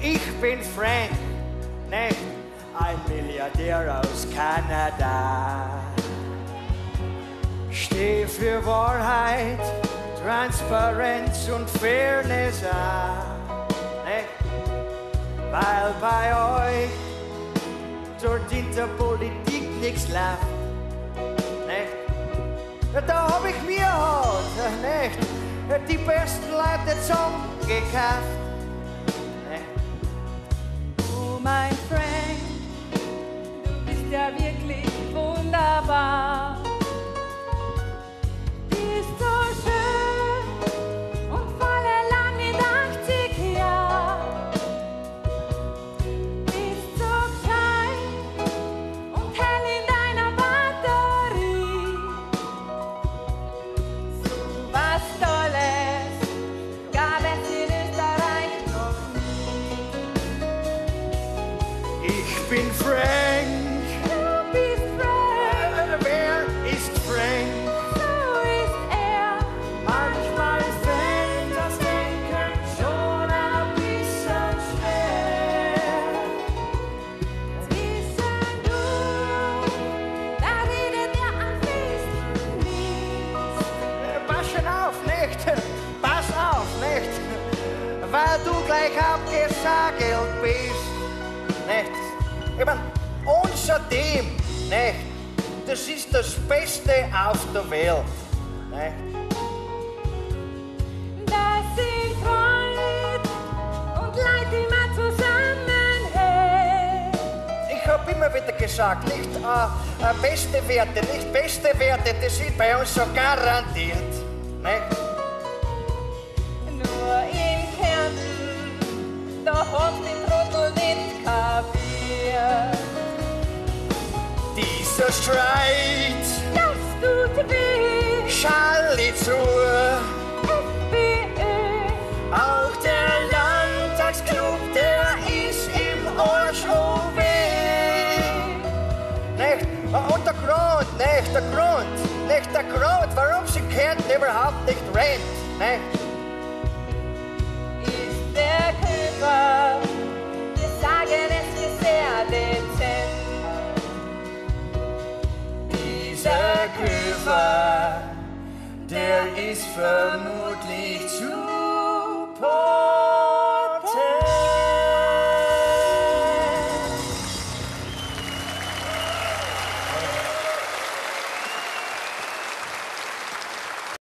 Ich bin Frank, nicht ein Milliardär aus Kanada. Steh für Wahrheit, Transparenz und Fairness an, nicht? Weil bei euch dort in der Politik nichts läuft, nicht? Ja, da hab ich mir halt, nicht? Die besten Leute zusammengekauft. Oh mein Frank, du bist ja wirklich wunderbar. Bist so schön und volle lang in 80 Jahren. Bist so klein und hell in deiner Batterie. So was Tolles gab es in Österreich noch nie. Ich bin Frank. Du bist Frank. Wer ist Frank? So ist er. Manchmal fällt das Denken schon ein bisschen schwer. Zwischen du, da redet er am besten nicht. Pass schon auf, nicht? Pass auf, nicht? Weil du gleich abgesagelt bist, nicht? Ich mein, unser Team, nicht? Das ist das Beste auf der Welt, nicht? Das sind Freud und Leid immer zusammenhält. Ich hab immer wieder gesagt, nicht beste Werte, nicht beste Werte, das ist bei uns so garantiert, nicht? Nur in Kärnten, da haben's die Trottel nicht kapiert. Dieser Streit, Das tut weh, Charlie zu, FPÖ. auch der Landtagsclub, der ist im Arsch nicht? Und der Grund, nicht? Der Grund, warum sie Kärnten überhaupt nicht rennt, nicht?